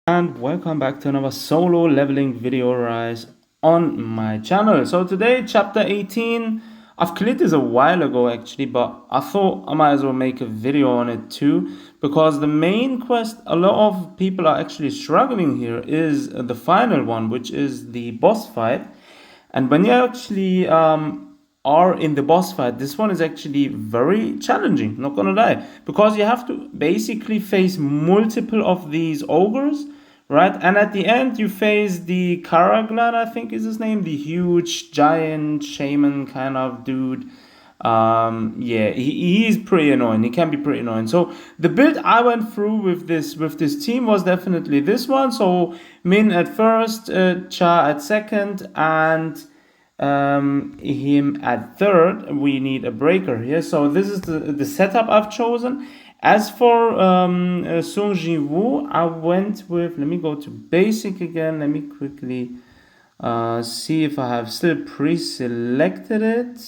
And welcome back to another solo leveling video rise on my channel. So today, chapter 18, I've cleared this a while ago actually, but I thought I might as well make a video on it too, because the main quest a lot of people are actually struggling here is the final one, which is the boss fight. And when you actually are in the boss fight, this one is actually very challenging, not gonna lie, because you have to basically face multiple of these ogres, right? And at the end, you face the KARGALGAN, I think is his name, the huge giant shaman kind of dude. Yeah, he's pretty annoying. He can be pretty annoying. So the build I went through with this team was definitely this one. So Min at first, Cha at second, and him at third. We need a breaker here. So this is the setup I've chosen. As for Sung Ji Woo, I went with, let me go to basic again. Let me quickly see if I have still pre-selected it.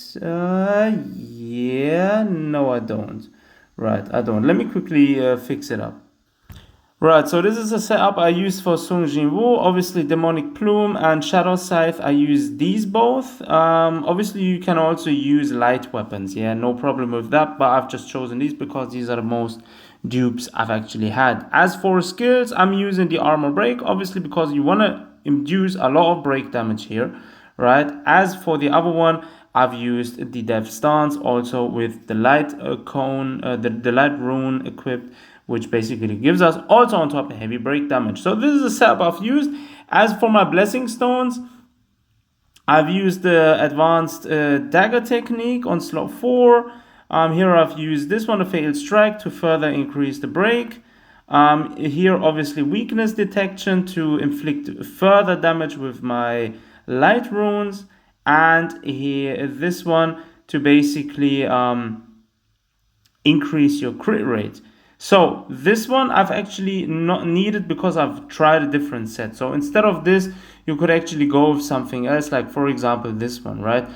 Yeah, no, I don't. Right, I don't. Let me quickly fix it up. Right, so this is a setup I use for Sung Jin Woo. Obviously, Demonic Plume and Shadow Scythe, I use these both. Obviously, you can also use light weapons, yeah, no problem with that. But I've just chosen these because these are the most dupes I've actually had. As for skills, I'm using the Armor Break, obviously, because you want to induce a lot of break damage here, right? As for the other one, I've used the Death Stance also with the light cone, the light rune equipped, which basically gives us also on top heavy break damage. So this is a setup I've used. As for my blessing stones, I've used the advanced dagger technique on slot 4. Here I've used this one, a failed strike, to further increase the break. Here obviously weakness detection to inflict further damage with my light runes. And here this one to basically increase your crit rate. So this one I've actually not needed because I've tried a different set. So instead of this, you could actually go with something else, like for example this one, right?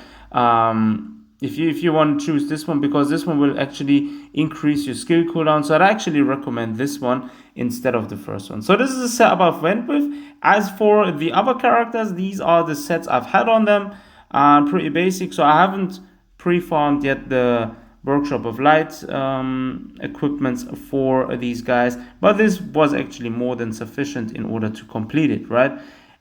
If you want to choose this one, because this one will actually increase your skill cooldown. So I'd actually recommend this one instead of the first one. So this is the setup I've went with. As for the other characters, these are the sets I've had on them. Pretty basic. So I haven't pre-farmed yet the Workshop of Light equipments for these guys, but this was actually more than sufficient in order to complete it, right?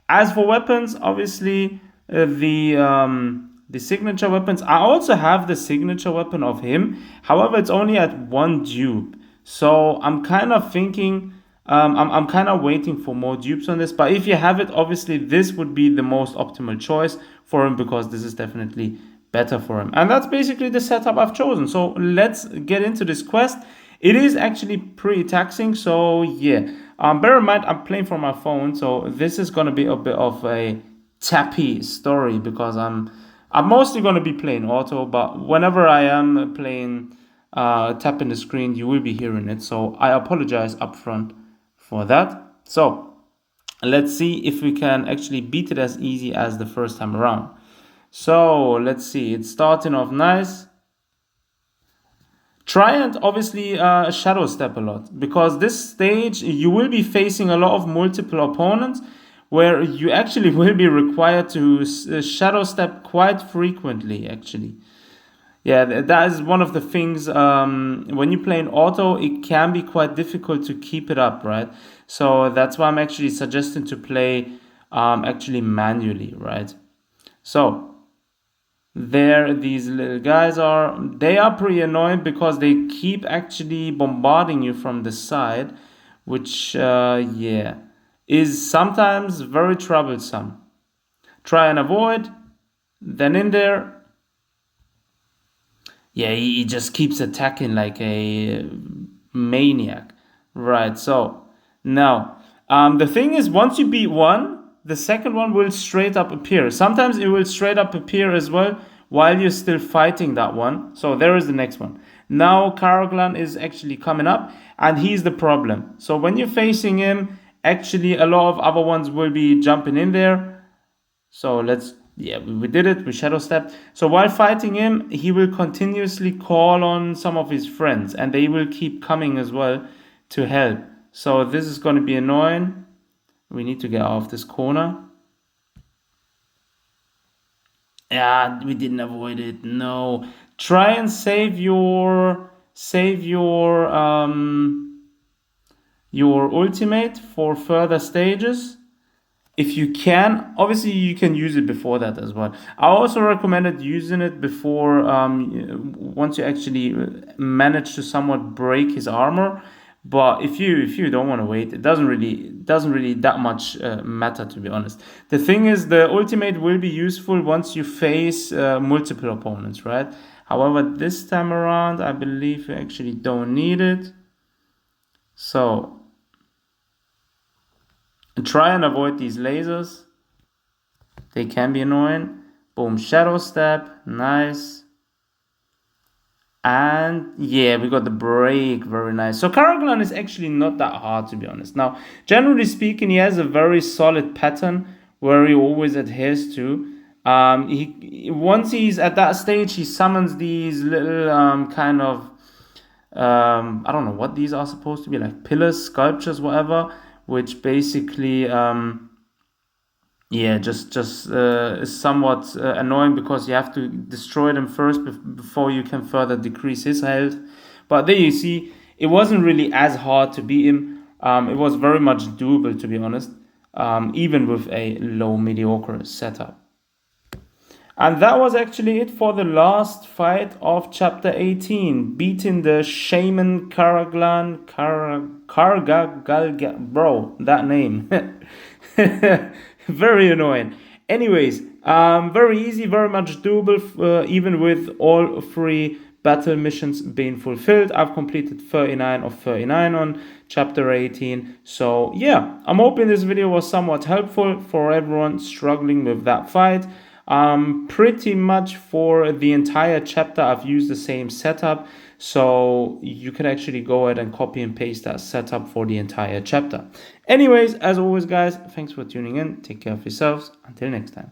As for weapons, obviously the signature weapons, I also have the signature weapon of him. However, it's only at one dupe, so I'm kind of thinking I'm kind of waiting for more dupes on this. But if you have it, obviously this would be the most optimal choice for him, because this is definitely better for him. And that's basically the setup I've chosen. So let's get into this quest. It is actually pretty taxing, so yeah. Bear in mind, I'm playing from my phone, so this is going to be a bit of a tappy story, because I'm mostly going to be playing auto, but whenever I am playing tapping the screen, you will be hearing it. So I apologize up front for that. So let's see if we can actually beat it as easy as the first time around. So let's see, it's starting off nice. Try and obviously shadow step a lot, because this stage you will be facing a lot of multiple opponents where you actually will be required to shadow step quite frequently actually. Yeah, that is one of the things, when you play in auto, it can be quite difficult to keep it up, right? So that's why I'm actually suggesting to play actually manually, right? So there these little guys are. They are pretty annoying because they keep actually bombarding you from the side, which yeah, is sometimes very troublesome. Try and avoid. Then in there, yeah, he just keeps attacking like a maniac. Right, so now the thing is, once you beat one, the second one will straight up appear. Sometimes it will straight up appear as well while you're still fighting that one. So there is the next one. Now KARGALGAN is actually coming up, and he's the problem. So when you're facing him, actually a lot of other ones will be jumping in there. So let's, yeah, we did it, we shadow stepped. So while fighting him, he will continuously call on some of his friends, and they will keep coming as well to help. So this is going to be annoying. We need to get out of this corner. Yeah, we didn't avoid it. No. Try and save your ultimate for further stages. If you can, obviously you can use it before that as well. I also recommended using it before, once you actually manage to somewhat break his armor. But if you don't want to wait, it doesn't really that much matter, to be honest. The thing is, the ultimate will be useful once you face multiple opponents, right? However, this time around, I believe you actually don't need it. So try and avoid these lasers. They can be annoying. Boom, shadow step, nice. And yeah, we got the break, very nice. So KARGALGAN is actually not that hard, to be honest. Now, generally speaking, he has a very solid pattern where he always adheres to. He once he's at that stage, he summons these little kind of I don't know what these are supposed to be, like pillars, sculptures, whatever, which basically yeah, just is somewhat annoying because you have to destroy them first before you can further decrease his health. But there you see, it wasn't really as hard to beat him. It was very much doable, to be honest, even with a low mediocre setup. And that was actually it for the last fight of chapter 18, beating the Shaman KARGALGAN. Bro, that name. Very annoying. Anyways, very easy, very much doable, even with all three battle missions being fulfilled. I've completed 39 of 39 on chapter 18. So yeah, I'm hoping this video was somewhat helpful for everyone struggling with that fight. Pretty much for the entire chapter, I've used the same setup. So you can actually go ahead and copy and paste that setup for the entire chapter. Anyways, as always, guys, thanks for tuning in. Take care of yourselves. Until next time.